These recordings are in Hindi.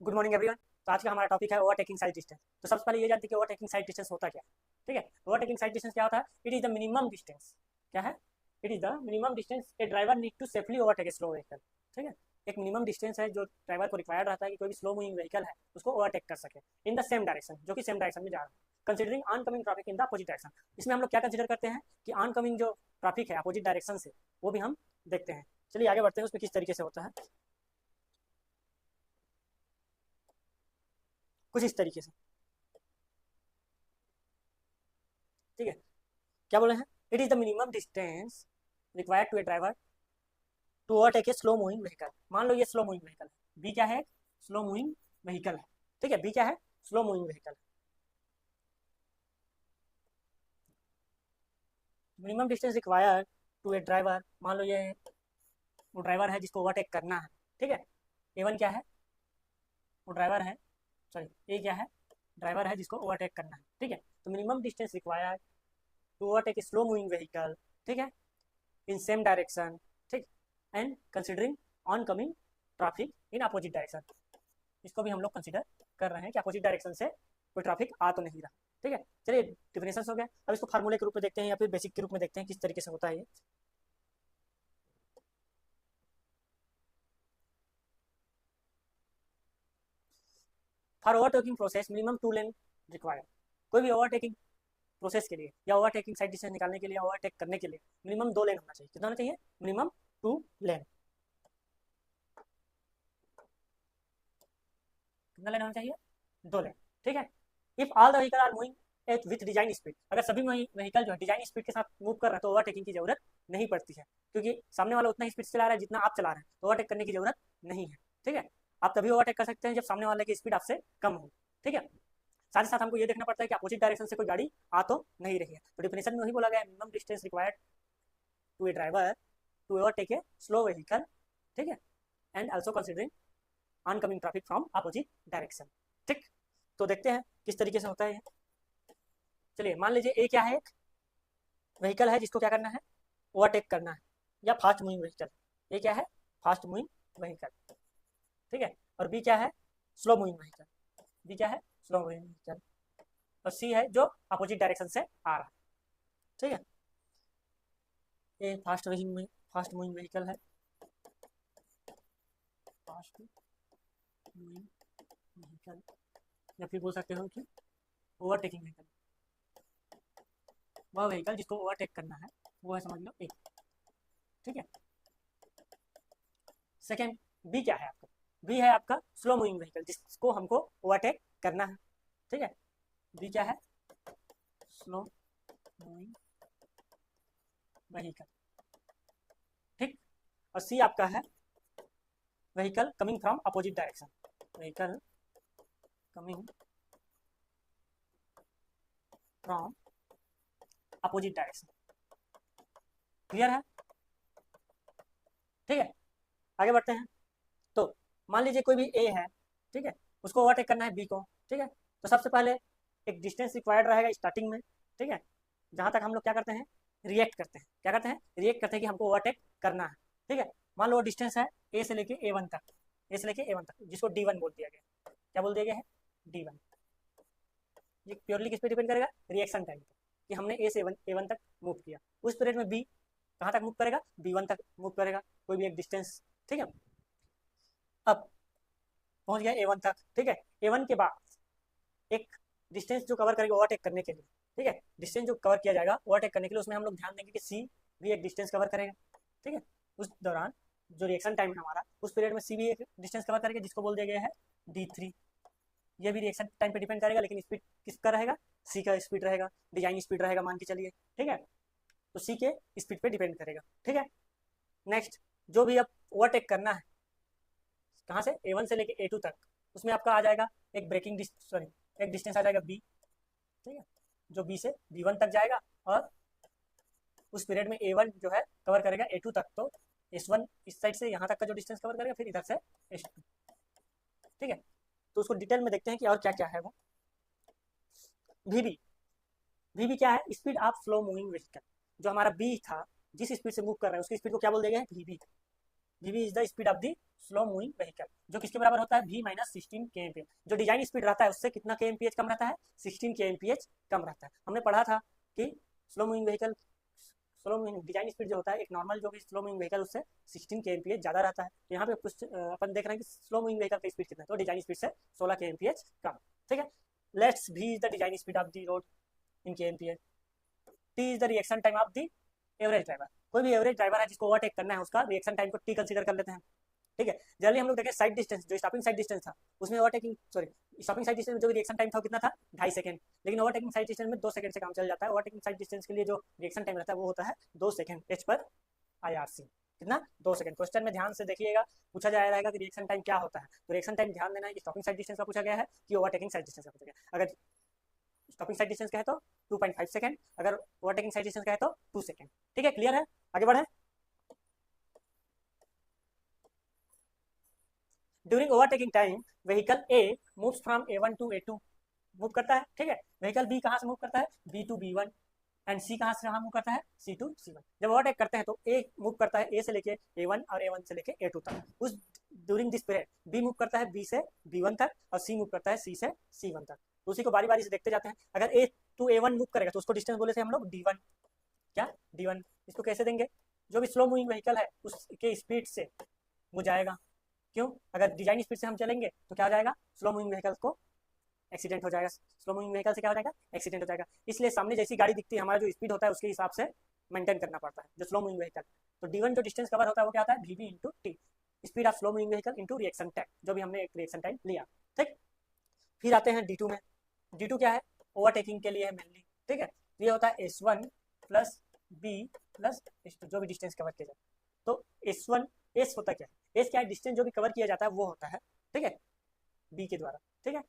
Good morning everyone. तो आज का हमारा टॉपिक है ओवरटेकिंग साइड डिस्टेंस। तो सबसे पहले ये जानते हैं कि ओवरटेकिंग साइड डिस्टेंस होता क्या है। ठीक है, ओवरटेकिंग साइड डिस्टेंस क्या होता है? It is the minimum distance. क्या है? It is the minimum distance a driver need to safely overtake a slow vehicle. ठीक है, एक मिनिमम डिस्टेंस है जो ड्राइवर को रिक्वायर्ड रहता है कि कोई भी स्लो मूविंग व्हीकल है उसको ओवरटेक कर सके इन द सेम डायरेक्शन, जो कि सेम डायरेक्शन में जा रहा है, considering oncoming traffic in the opposite direction. इसमें हम लोग क्या कंसिडर करते हैं कि ऑनकमिंग जो ट्रैफिक है अपोजिट डायरेक्शन से, वो भी हम देखते हैं। चलिए आगे बढ़ते हैं, उसमें किस तरीके से होता है, कुछ इस तरीके से। ठीक है, क्या बोले हैं? It is the minimum distance required to a driver to overtake a slow moving vehicle. मान लो ये स्लो मूविंग व्हीकल है, बी क्या है? स्लो मूविंग व्हीकल है। ठीक है, बी क्या है? Slow moving vehicle. Minimum distance required to a driver, मान लो ये वो ड्राइवर है जिसको ओवरटेक करना है। ठीक है, ए वन क्या है? वो ड्राइवर है, सॉरी ए क्या है? ड्राइवर है जिसको ओवरटेक करना है। ठीक है, तो minimum distance required to overtake a slow moving vehicle, ठीक है, इन सेम डायरेक्शन, ठीक, and considering oncoming traffic in opposite direction. इसको भी हम लोग कंसिडर कर रहे हैं कि अपोजिट डायरेक्शन से कोई ट्रैफिक आ तो नहीं रहा। ठीक है, चलिए डिफिनेशन हो गया। अब इसको फार्मूले के रूप में देखते हैं या फिर बेसिक के रूप में देखते हैं किस तरीके से होता है ये। For overtaking process minimum two lane required. कोई भी ओवरटेकिंग प्रोसेस के लिए या ओवरटेकिंग साइड डिस्टेंस निकालने के लिए, ओवरटेक करने के लिए मिनिमम 2 लेन होना चाहिए। कितना होना चाहिए? Minimum 2 lane. कितना लेन होना चाहिए? 2 लेन। ठीक है, if all the vehicle are moving at with design speed, अगर सभी व्हीकल जो है डिजाइन स्पीड के साथ मूव कर रहे हैं तो ओवरटेकिंग की जरूरत नहीं पड़ती है, क्योंकि सामने वाला उतना ही स्पीड चला रहा है जितना आप चला रहे हैं, तो ओवरटेक करने की जरूरत नहीं है। ठीक है, आप तभी ओवरटेक कर सकते हैं जब सामने वाले की स्पीड आपसे कम हो। ठीक है, साथ ही साथ हमको ये देखना पड़ता है कि अपोजिट डायरेक्शन से कोई गाड़ी आ तो नहीं रही है। तो डिफिनेशन में वही बोला गया है, minimum distance required to a driver to overtake a slow vehicle. ठीक है, and also considering oncoming traffic from opposite direction. ठीक, तो देखते हैं किस तरीके से होता है ये। चलिए मान लीजिए ए क्या है? एक व्हीकल है जिसको क्या करना है? ओवरटेक करना है, या फास्ट मूविंग व्हीकल। ए क्या है? Fast moving vehicle. ठीक है, और बी क्या है? Slow moving vehicle. बी क्या है? Slow moving vehicle. और सी है जो अपोजिट डायरेक्शन से आ रहा है। ठीक है, ये फास्ट मूविंग व्हीकल है, फास्ट मूविंग व्हीकल, या फिर बोल सकते हो कि ओवरटेकिंग व्हीकल। वह व्हीकल जिसको ओवरटेक करना है वो है, समझ लो, एक। ठीक है, सेकेंड बी क्या है आपका? बी है आपका स्लो मूविंग व्हीकल जिसको हमको ओवरटेक करना है। ठीक है, बी क्या है? Slow moving vehicle. ठीक, और सी आपका है vehicle coming from opposite direction. Vehicle coming from opposite direction. Clear है? ठीक है, आगे बढ़ते हैं। तो मान लीजिए कोई भी ए है, ठीक है, उसको ओवरटेक करना है बी को। ठीक है, तो सबसे पहले एक डिस्टेंस रिक्वायर्ड रहेगा स्टार्टिंग में। ठीक है, जहाँ तक हम लोग क्या करते हैं? रिएक्ट करते हैं। क्या करते हैं? रिएक्ट करते हैं कि हमको ओवरटेक करना है। ठीक है, मान लो डिस्टेंस है ए से लेके ए वन तक, ए से लेके ए वन तक, जिसको डी वन बोल दिया गया। क्या बोल दिया गया है? D one. ये प्योरली किस पे डिपेंड करेगा? रिएक्शन टाइम पे, कि हमने ए से ए वन तक मूव किया। उस पीरियड में बी कहाँ तक मूव करेगा? बी वन तक मूव करेगा, कोई भी एक डिस्टेंस। ठीक है, अब पहुंच गया ए वन तक। ठीक है, ए वन के बाद एक डिस्टेंस जो कवर करेगा ओवरटेक करने के लिए। ठीक है, डिस्टेंस जो कवर किया जाएगा ओवरटेक करने के लिए, उसमें हम लोग ध्यान देंगे कि सी भी एक डिस्टेंस कवर करेगा। ठीक है, उस दौरान जो रिएक्शन टाइम है हमारा, उस पीरियड में सी भी एक डिस्टेंस कवर करेगा जिसको बोल दिया गया है डी थ्री। ये भी रिएक्शन टाइम पे डिपेंड करेगा, लेकिन स्पीड किसका रहेगा? सी का स्पीड रहेगा, डिजाइन स्पीड रहेगा मान के चलिए। ठीक है, तो सी के स्पीड पे डिपेंड करेगा। ठीक है, नेक्स्ट जो भी अब ओवरटेक करना है, कहाँ से? ए वन से लेके ए टू तक, उसमें आपका आ जाएगा एक ब्रेकिंग सॉरी एक डिस्टेंस आ जाएगा बी। ठीक है, जो बी से बी वन तक जाएगा, और उस पीरियड में ए वन जो है कवर करेगा ए टू तक, तो एस वन इस साइड से यहाँ तक का जो डिस्टेंस कवर करेगा, फिर इधर से एस टू। ठीक है, तो उसको डिटेल में देखते हैं कि और क्या क्या है वो। वीबी, वीबी क्या है? Speed of slow moving vehicle. जो हमारा बी था, जिस स्पीड से मूव कर रहा है उसकी स्पीड को क्या बोल दिया गया है? VB. V is the speed of the slow moving vehicle, जो किसके बराबर होता है v माइनस 16 के एम। जो डिजाइन स्पीड रहता है उससे कितना के एम कम रहता है, 16 के एम कम रहता है। हमने पढ़ा था कि slow moving vehicle, slow moving design speed जो होता है एक नॉर्मल जो भी स्लो मूविंग व्हीकल उससे 16 के एम ज़्यादा रहता है। तो यहाँ पे कुछ अपन देख रहे हैं कि स्लो मूविंग व्हीकल की स्पीड कितना है, तो डिजाइन स्पीड से 16 के एम कम। ठीक है, let's V is the design speed of the road in K M. T is the reaction time of the average driver. कोई भी एवरेज ड्राइवर है जिसको ओवरटेक करना है उसका रिएक्शन टाइम को टी कंसीडर कर लेते हैं। ठीक है, जनरली हम लोग देखें साइड डिस्टेंस, जो स्टॉपिंग साइड डिस्टेंस था उसमें overtaking sorry stopping side distance में जो रिएक्शन टाइम था कितना था, 2.5 सेकंड। लेकिन ओवरटेकिंग साइड डिस्टेंस में 2 सेकंड से काम चल जाता है। ओवरटेकिंग साइड डिस्टेंस के लिए जो रिएक्शन टाइम रहता है वो होता है 2 सेकंड एच पर IRC। कितना, 2 सेकंड। क्वेश्चन में ध्यान से देखिएगा, पूछा जाया रहेगा कि रिएक्शन टाइम क्या होता है। तो रिएक्शन टाइम ध्यान देना है कि स्टॉपिंग साइड डिस्टेंस का पूछा गया है कि ओवरटेकिंग साइड डिस्टेंस का पूछा गया। अगर स्टॉपिंग साइड डिस्टेंस का है तो 2.5 सेकंड, अगर ओवरटेकिंग साइड डिस्टेंस का है तो 2 सेकंड। ठीक है, क्लियर है, आगे बढ़े। During overtaking time vehicle A moves from A1 to A2, move करता है। ठीक है, व्हीकल बी कहाँ से मूव करता है, B टू B1, एंड सी कहाँ से कहाँ मूव करता है, C टू C1। जब ओवरटेक करते हैं तो ए मूव करता है A से लेके A1 और A1 से लेके A2 तक। उस during this period B move करता है B से B1 तक और सी मूव करता है C से C1 तक। तो उसी को बारी बारी से देखते जाते हैं। अगर A टू A1 मूव करेगा तो उसको डिस्टेंस बोले थे हम लोग D1। क्या, D1। इसको कैसे देंगे, जो भी स्लो मूविंग व्हीकल है उसके स्पीड से वो जाएगा। क्यों, अगर डिजाइन स्पीड से हम चलेंगे तो क्या हो जाएगा, स्लो मूविंग व्हीकल को एक्सीडेंट हो जाएगा। स्लो मूविंग व्हीकल से क्या हो जाएगा, एक्सीडेंट हो जाएगा। इसलिए सामने जैसी गाड़ी दिखती है हमारा जो स्पीड होता है उसके हिसाब से मेंटेन करना पड़ता है जो स्लो मूविंग व्हीकल। तो D1 जो डिस्टेंस कवर होता है वो क्या होता है, VB into T, speed of slow moving vehicle into reaction time, जो भी हमने एक रिएक्शन टाइम लिया। ठीक, फिर आते हैं D2 में। D2 क्या है, ओवरटेकिंग के लिए है मेनली। ठीक है, ये होता है S1 plus B plus S2, जो भी डिस्टेंस कवर किया जाए। तो S1 S होता क्या है, एस क्या है, डिस्टेंस जो भी कवर किया जाता है वो होता है, ठीक है, बी के द्वारा। ठीक है,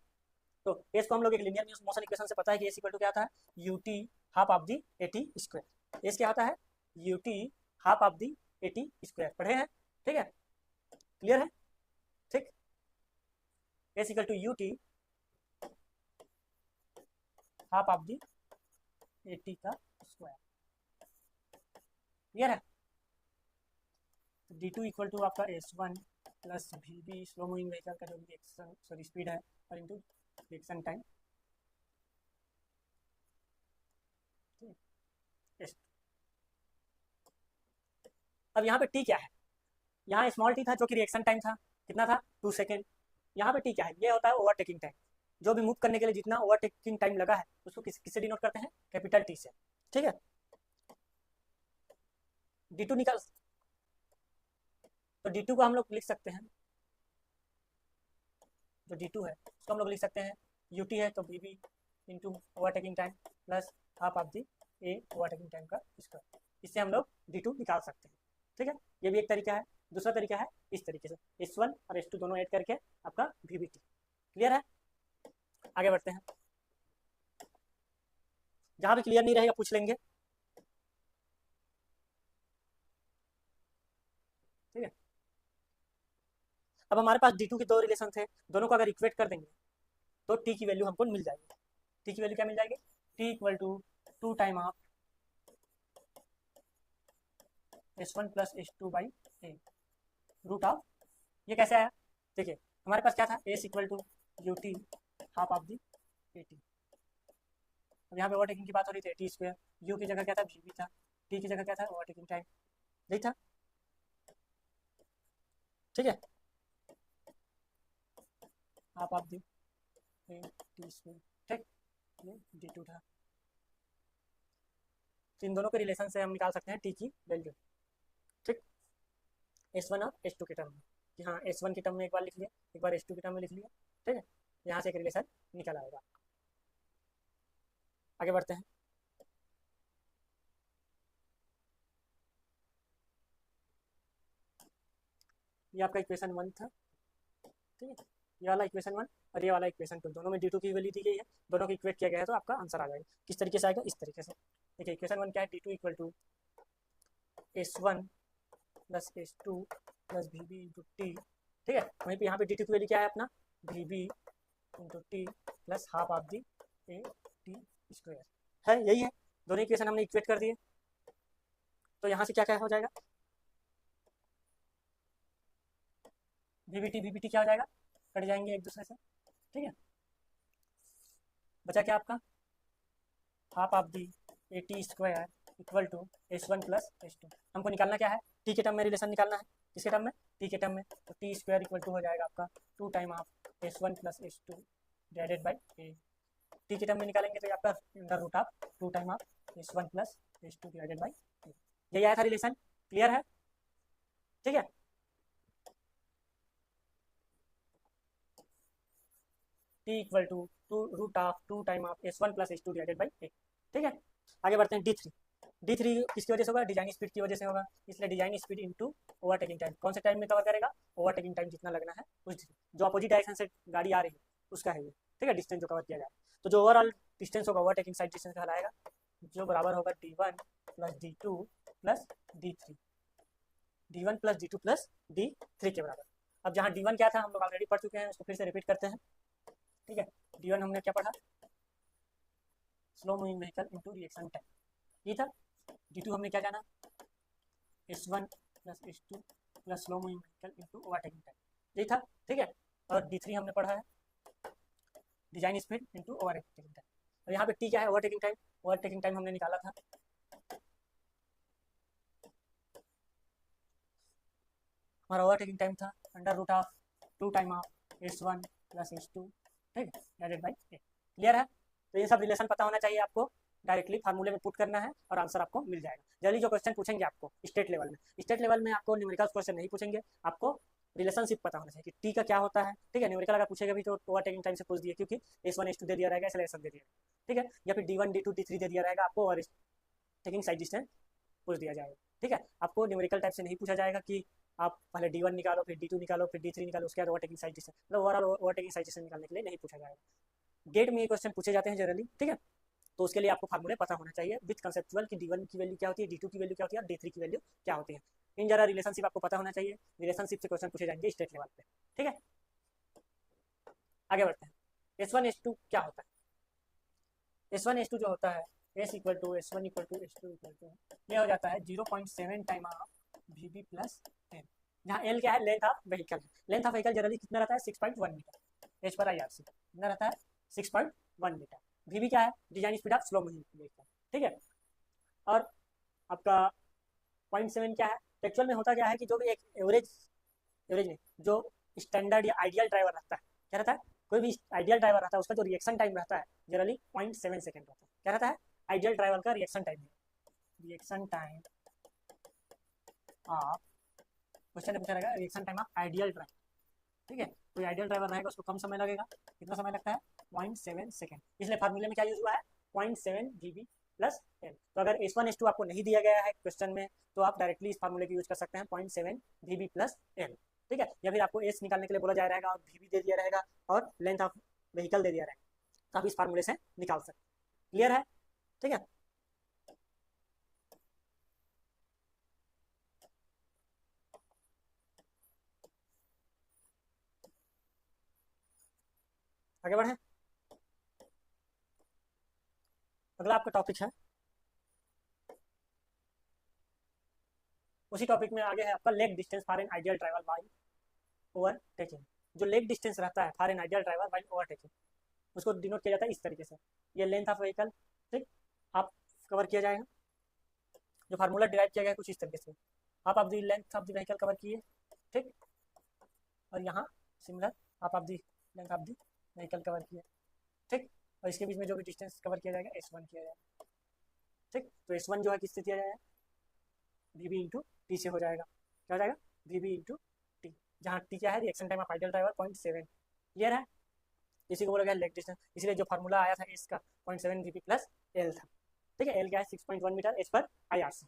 तो एस को हम लोग एक लीनियर मोशन इक्वेशन से पता है कि एस इक्वल टू क्या आता है, UT half of the AT square. S क्या आता है, UT half of the AT square, पढ़े हैं। ठीक है, क्लियर है। ठीक, S equal to UT half of the AT का स्क्वायर, क्लियर है। डी टू इक्वल टू आपका S1 plus VB slow moving vehicle का जो भी रिएक्शन सॉरी स्पीड है और इंटू रिएक्शन टाइम S2। अब यहाँ पे टी क्या है, यहाँ स्मॉल टी था जो कि रिएक्शन टाइम था, कितना था, 2 सेकेंड। यहाँ पे टी क्या है, ये होता है ओवरटेकिंग टाइम। जो भी मूव करने के लिए जितना ओवरटेकिंग टाइम लगा है उसको किससे डिनोट करते हैं, कैपिटल टी से। ठीक है, D2 निकाल, तो D2 को हम लोग लिख सकते हैं, जो D2 है उसको हम लोग लिख सकते हैं UT है तो VB into overtaking time plus half of the A overtaking time का स्क्वायर। इससे हम लोग D2 निकाल सकते हैं। ठीक है, ये भी एक तरीका है। दूसरा तरीका है इस तरीके से, S1 और S2 दोनों ऐड करके आपका VBT। क्लियर है, आगे बढ़ते हैं। जहां भी क्लियर नहीं रहेगा पूछ लेंगे। ठीक है, अब हमारे पास D2 के दो रिलेशन थे, दोनों को अगर इक्वेट कर देंगे तो टी की वैल्यू हमको मिल जाएगी। टी की वैल्यू क्या मिल जाएगी, T equal to 2 time of S1 plus S2 by A root of, ये कैसे आया, देखिए हमारे पास क्या था, S equal to U T half of the A T. अब यहाँ पे ओवरटेकिंग की बात हो रही थी, टी स्क्वायर, यू की जगह क्या था, वी था, टी की जगह क्या था, ओवरटेकिंग टाइम, यही था। ठीक है, half of the A T square. ठीक, ये D2 था। तो इन दोनों के रिलेशन से हम निकाल सकते हैं टी की वैल्यू। ठीक, S1 और S2 के टर्म में, कि हाँ S1 के टर्म में एक बार लिख लिया, एक बार S2 के टर्म में लिख लिया। ठीक है, यहाँ से एक रिलेशन निकल आएगा। आगे बढ़ते हैं। ये आपका इक्वेशन 1 था। ठीक है, ये वाला इक्वेशन 1 और ये वाला इक्वेशन 2, दोनों में D2 की वैल्यू दी गई है, दोनों को इक्वेट किया गया है तो आपका आंसर आ जाएगा। किस तरीके से आएगा, इस तरीके से। देखिए इक्वेशन 1 क्या है, D2 equal to S1 plus S2 plus VB into T. ठीक है, वहीं पे यहाँ पे D2 की वैल्यू क्या है अपना, VB into T plus half of the A T square है, यही है। दोनों इक्वेशन हमने इक्वेट कर दिए, तो यहाँ से क्या क्या हो जाएगा, वीबीटी क्या हो जाएगा, कट जाएंगे एक दूसरे से, ठीक है। बचा क्या आपका, half of the A T square equal to S1 + S2। हमको निकालना क्या है, टी के टर्म में रिलेशन निकालना है, किसके टर्म में, टी के टर्म में। तो टी स्क्वायर इक्वल टू हो जाएगा आपका 2 time of S1 + S2 divided by A. T के टर्म में निकालेंगे तो आपका under root of 2 time of S1 + S2 divided by A. यही आया था रिलेशन, क्लियर है, ठीक है। T equal to root of 2 time of S1 + S2 divided by A, ठीक है। आगे बढ़ते हैं D3। D3 किसकी वजह से होगा, डिजाइन स्पीड की वजह से होगा, इसलिए design speed into overtaking time. कौन से टाइम में कवर करेगा, ओवरटेकिंग टाइम जितना लगना है उस जो अपोजिट डायरेक्शन से गाड़ी आ रही है उसका है ये, ठीक है, डिस्टेंस जो कवर किया जाए। तो जो ओवरऑल डिस्टेंस होगा ओवरटेकिंग साइड डिस्टेंस कहलाएगा, जो बराबर होगा D1 + D2 + D3, D1 + D2 + D3 के बराबर। अब जहाँ D1 क्या था हम लोग ऑलरेडी पढ़ चुके हैं, उसको फिर से रिपीट करते हैं, ठीक है। D1 हमने क्या पढ़ा, slow moving vehicle into reaction time, ये था। D2 हमने क्या जाना, S1 + S2 + slow moving vehicle into overtaking time, यही था, ठीक है। और D3 हमने पढ़ा है design speed into overtaking time. और यहाँ पे T क्या है, ओवरटेकिंग टाइम। ओवरटेकिंग टाइम हमने निकाला था, हमारा ओवरटेकिंग टाइम था under root of 2 time of S1 + S2, ठीक है, डिवाइडेड बाई ए, क्लियर है। तो ये सब रिलेशन पता होना चाहिए आपको, डायरेक्टली फार्मूले में पुट करना है और आंसर आपको मिल जाएगा। जल्दी जो क्वेश्चन पूछेंगे आपको स्टेट लेवल में आपको न्यूमेरिकल क्वेश्चन नहीं पूछेंगे, आपको रिलेशनशिप पता होना चाहिए कि टी का क्या होता है, ठीक है। न्यूमेरिकल अगर पूछेगा भी तो ओवरटेकिंग टाइम से पूछ दिए, क्योंकि S1 S2 दे दिया रहेगा, एक्सेलरेशन दे दिया, ठीक है। या फिर D1 D2 D3 दे दिया रहेगा, आपको ओवरटेकिंग साइड डिस्टेंस पूछ दिया जाएगा, ठीक है। आपको न्यूमेरिकल टाइप से नहीं पूछा जाएगा कि आप पहले D1 निकालो, फिर D2 निकालो, फिर D3 निकालो, उसके बाद ओवरटेकिंग साइड डिस्टेंस, मतलब ओवरऑल ओवरटेकिंग साइड डिस्टेंस निकालने के लिए नहीं पूछा जाएगा। गेट में ये क्वेश्चन पूछे जाते हैं जनरली, ठीक है। तो उसके लिए आपको फार्मूले पता होना चाहिए विथ कंसेप्चुअल कि D1 की वैल्यू क्या होती है, D2 की वैल्यू क्या होती है और D3 की वैल्यू क्या होती है। इन जरा रिलेशनशिप आपको पता होना चाहिए, रिलेशनशिप से क्वेश्चन पूछे जाएंगे स्टेट लेवल पे, ठीक है। आगे बढ़ते हैं, S1 S2 क्या होता है। S1 S2 जो होता है, S equal to S1 equal to S2 equal to, ये हो जाता है 0.7 टाइम ऑफ VB + L, जहाँ L क्या है, length of vehicle. Length of vehicle generally कितना रहता है, 6.1 मीटर, H/IRC कितना रहता है, 6.1 मीटर। VB क्या है, design speed of slow moving vehicle, ठीक है। और आपका 0.7 क्या है, एक्चुअल में होता क्या है कि जो भी एक एवरेज नहीं, जो स्टैंडर्ड या आइडियल ड्राइवर रहता है, क्या रहता है, कोई भी आइडियल ड्राइवर रहता है उसका जो रिएक्शन टाइम रहता है जनरली 0.7 सेकेंड रहता है। क्या रहता है, आइडियल ड्राइवर का reaction time, reaction time of, question में पूछा रहेगा reaction time of ideal driver, ठीक है। कोई आइडियल ड्राइवर रहेगा उसको कम समय लगेगा, कितना समय लगता है, 0.7 सेकेंड। इसलिए फार्मूले में क्या यूज हुआ है, 0.7 VB + L। तो अगर S1 S2 आपको नहीं दिया गया है क्वेश्चन में तो आप डायरेक्टली इस फार्मूले की यूज कर सकते हैं, 0.7 VB + L, ठीक है। या फिर आपको S निकालने के लिए बोला जा रहेगा और VB दे दिया रहेगा और लेंथ ऑफ व्हीकल दे दिया रहेगा, तो आप इस फार्मूले से निकाल सकते हैं, क्लियर है, ठीक है। आगे बढ़े, अगला आपका टॉपिक है, उसी टॉपिक में आगे है आपका leg distance for an ideal driver by overtaking. जो लेग डिस्टेंस रहता है for an ideal driver by overtaking, उसको डिनोट किया जाता है इस तरीके से, ये लेंथ ऑफ व्हीकल, ठीक, आप कवर किया जाएगा। जो फार्मूला डिराइव किया गया है कुछ इस तरीके से, आप of the length of the vehicle cover किए, ठीक, और यहाँ सिमिलर आप of the length of the vehicle cover किए, ठीक, और इसके बीच में जो भी डिस्टेंस कवर किया जाएगा S1 किया जाएगा, ठीक। तो S1 जो है किससे दिया जाएगा, VB इंटू टी से हो जाएगा, क्या हो जाएगा, VB इंटू टी, जहाँ टी क्या है, reaction time of ideal driver 0.7, clear है। इसी को बोला गया लेग डिस्टेंस, इसलिए जो फार्मूला आया था इसका 0.7 VB + L था, ठीक है। L क्या है, 6.1 मीटर H/IRC।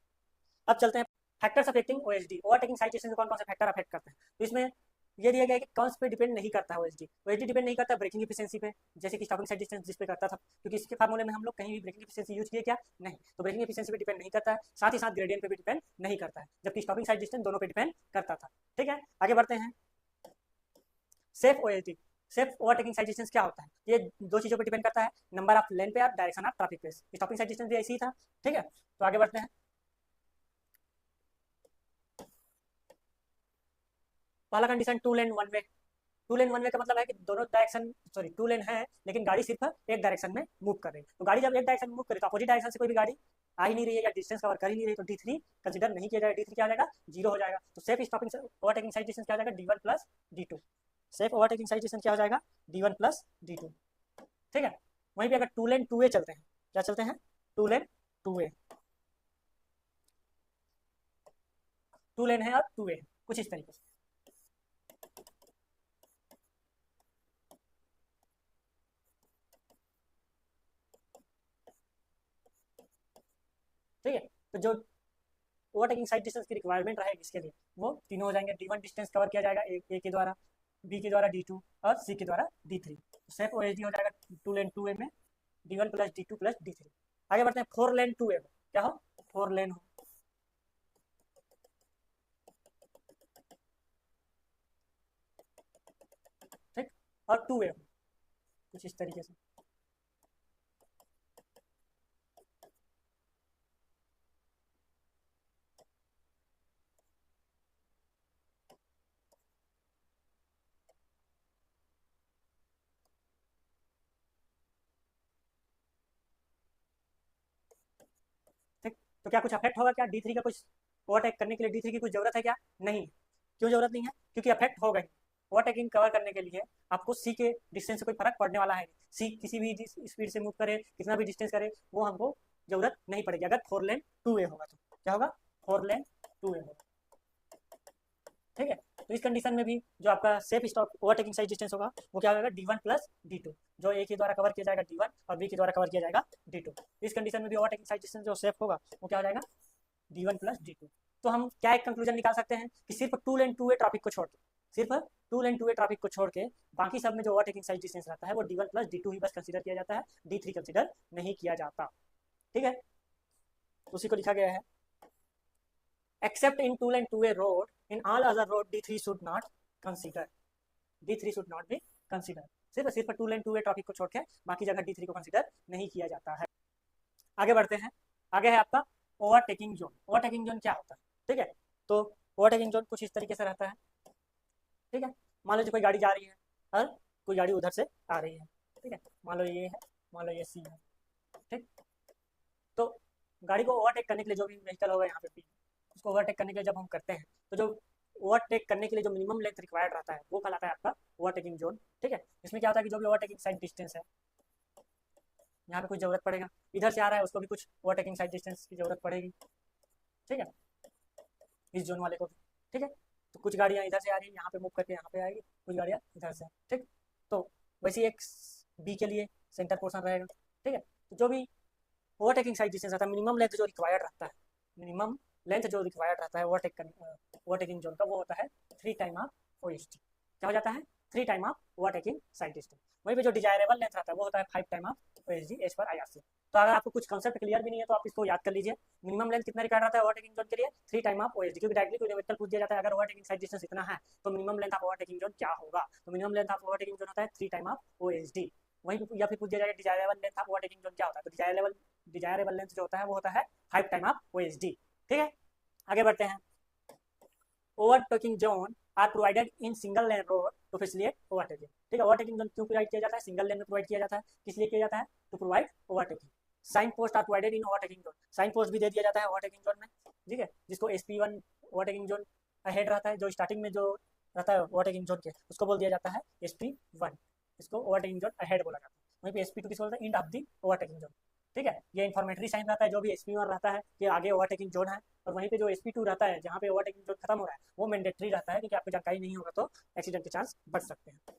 अब चलते हैं factors affecting OHD, overtaking side distance कौन कौन से फैक्टर अफेक्ट करते हैं। तो इसमें ये दिया गया है कि कौन पे डिपेंड नहीं करता है OHD डिपेंड नहीं करता ब्रेकिंग एफिशिएंसी पे, जैसे कि स्टॉपिंग साइड डिस्टेंस जिस पे करता था, क्योंकि इसके फार्मूले में हम लोग कहीं भी ब्रेकिंग एफिशिएंसी यूज किए क्या, नहीं, तो ब्रेकिंग एफिशिएंसी पे डिपेंड नहीं करता है, साथ ही साथ ग्रेडियंट पे भी डिपेंड नहीं करता है, जबकि स्टॉपिंग साइड डिस्टेंस दोनों पे डिपेंड करता था, ठीक है। आगे बढ़ते हैं, safe OHD, safe overtaking side distance क्या होता है, ये दो चीजों पर डिपेंड करता है, नंबर ऑफ लेन पे और डायरेक्शन ऑफ ट्रैफिक पे। स्टॉपिंग साइड डिस्टेंस भी ऐसी ही था, ठीक है। तो आगे बढ़ते हैं, पहला condition two lane one way. Two lane one way का मतलब है कि दोनों डायरेक्शन, सॉरी टू लेन है लेकिन गाड़ी सिर्फ एक डायरेक्शन में मूव कर रही है। तो गाड़ी जब एक डायरेक्शन में मूव करे तो अपोजिट डायरेक्शन से कोई भी गाड़ी आ ही नहीं रही है या डिस्टेंस कवर कर ही नहीं रही, तो D3 कंसिडर नहीं किया जाएगा। D3 क्या हो जाएगा, जीरो हो जाएगा। तो safe stopping overtaking side distance क्या हो जाएगा, D1 plus D2। Safe overtaking side distance क्या हो जाएगा, D1 प्लस D2। ठीक है। वहीं पे अगर टू लेन टू वे चलते हैं, क्या चलते हैं, two lane two way, two lane है और टू वे कुछ इस तरीके से। ठीक है। तो जो ओवरटेकिंग साइड डिस्टेंस की रिक्वायरमेंट रहेगी इसके लिए वो तीनों हो जाएंगे। D1 डिस्टेंस कवर किया जाएगा ए के द्वारा, बी के द्वारा D2 और सी के द्वारा D3। सेफ OSD हो जाएगा टू लेन टू वे में D1 plus D2 plus D3। आगे बढ़ते हैं फोर लेन टू वे, क्या हो, फोर लेन हो, ठीक, और टू वे हो कुछ इस तरीके से। ठीक, तो क्या कुछ अफेक्ट होगा क्या D3 का, कुछ ओवरटेक करने के लिए D3 की कुछ जरूरत है क्या, नहीं। क्यों जरूरत नहीं है, क्योंकि अफेक्ट होगा ही। ओवरटेकिंग कवर करने के लिए आपको सी के डिस्टेंस से कोई फर्क पड़ने वाला है नहीं। सी किसी भी स्पीड से मूव करे, कितना भी डिस्टेंस करे, वो हमको जरूरत नहीं पड़ेगी अगर फोर लेन टू वे होगा। तो क्या होगा, फोर लेन टू वे होगा। ठीक है। तो इस कंडीशन में भी जो आपका safe stop overtaking side distance होगा वो क्या होगा, D1 प्लस D2। जो ए के द्वारा कवर किया जाएगा D1 और बी के द्वारा कवर किया जाएगा D2। इस कंडीशन में भी ओवरटेकिंग साइड डिस्टेंस जो सेफ होगा वो क्या हो जाएगा, D1 प्लस D2। तो हम क्या एक कंक्लूजन निकाल सकते हैं कि सिर्फ two lane two way traffic को छोड़ के, सिर्फ two lane two way traffic को छोड़ के बाकी सब में जो ओवरटेकिंग साइड डिस्टेंस रहता है वो D1 प्लस D2 ही बस कंसीडर किया जाता है, D3 कंसीडर नहीं किया जाता। ठीक है। उसी को लिखा गया है, except in two lane two way road, in all other road D3 should not consider, D3 should not be consider। सिर्फ two lane two way traffic को छोड़ के बाकी जगह D3 को कंसीडर नहीं किया जाता है। आगे बढ़ते हैं, आगे है आपका ओवरटेकिंग जोन। ओवरटेकिंग जोन क्या होता है, ठीक है। तो ओवरटेकिंग जोन कुछ इस तरीके से रहता है। ठीक है। मान लो कोई गाड़ी जा रही है और कोई गाड़ी उधर से आ रही है। ठीक है। मान लो ये है, मान लो ये सी है। ठीक। तो गाड़ी को ओवरटेक करने के लिए जो भी व्हीकल होगा यहाँ पे पी, उसको ओवरटेक करने के लिए जब हम करते हैं तो जो ओवरटेक करने के लिए जो मिनिमम लेंथ रिक्वायर्ड रहता है वो कहलाता है आपका ओवरटेकिंग जोन। ठीक है। इसमें क्या होता है कि जो भी ओवरटेकिंग साइड डिस्टेंस है, यहाँ पे कुछ जरूरत पड़ेगा, इधर से आ रहा है उसको भी कुछ ओवरटेकिंग साइड डिस्टेंस की जरूरत पड़ेगी। ठीक है। इस जोन वाले को भी। ठीक है। तो कुछ गाड़ियाँ इधर से आ रही है, यहाँ पे मूव करके यहाँ पे आएगी, कुछ गाड़ियाँ इधर से। ठीक। तो वैसे एक बी के लिए सेंटर पोर्शन रहेगा। ठीक है। तो जो भी ओवरटेकिंग साइड डिस्टेंस रहता है, मिनिमम लेंथ जो रिक्वायर्ड रहता है, मिनिमम लेंथ जो रिक्वायर्ड रहता है ओवरटेकिंग जोन का, वो होता है 3 टाइम ऑफ OSD। क्या हो जाता है, 3 time of overtaking side distance. वहीं पे जो डिजायरेबल लेंथ रहता है वो होता है 5 टाइम ऑफ OSD एज पर IRC। तो अगर आपको कुछ कंसेप्ट क्लियर भी नहीं है तो आप इसको याद कर लीजिए। मिनिमम लेंथ कितना रिक्वायर्ड रहता है ओवरटेकिंग जोन के लिए, 3 टाइम ऑफ OSD। क्योंकि डायरेक्टली कोई न्यूमेरिकल पूछ दिया जाता है अगर ओवरटेकिंग साइड डिस्टेंस इतना है तो minimum length of overtaking zone क्या होगा, तो minimum length of overtaking zone होता है 3 टाइम ऑफ OSD। वहीं या फिर पूछ दिया जाएगा desirable length of overtaking zone क्या होता है, तो डिजायरेबल लेंथ जो होता है वो होता है 5 टाइम ऑफ OSD। ठीक है। आगे बढ़ते हैं, overtaking zone are provided in single lane road to facilitate overtaking. ठीक है। ओवरटेकिंग जोन क्यों प्रोवाइड किया जाता है, सिंगल लेन में प्रोवाइड किया जाता है, किस लिए किया जाता है, to provide overtaking. Sign post are provided in overtaking zone, sign post भी दे दिया जाता है ओवरटेकिंग जोन में। ठीक है। जिसको SP1 ओवरटेकिंग जोन अहेड रहता है, जो स्टार्टिंग में जो रहता है ओवरटेकिंग जोन के, उसको बोल दिया जाता है SP1, इसको ओवरटेकिंग जोन अहेड बोला जाता है। वहीं पे SP2 किसको बोलता है, end of the overtaking zone. ठीक है। ये इन्फॉर्मेटरी साइन रहता है, जो भी SP1 रहता है ये आगे ओवरटेकिंग जोन है, और वहीं पे जो SP2 रहता है जहाँ पे ओवरटेकिंग जोन खत्म हो रहा है वो मैंडेटरी रहता है, क्योंकि आपको जानकारी नहीं होगा तो एक्सीडेंट के चांस बढ़ सकते हैं।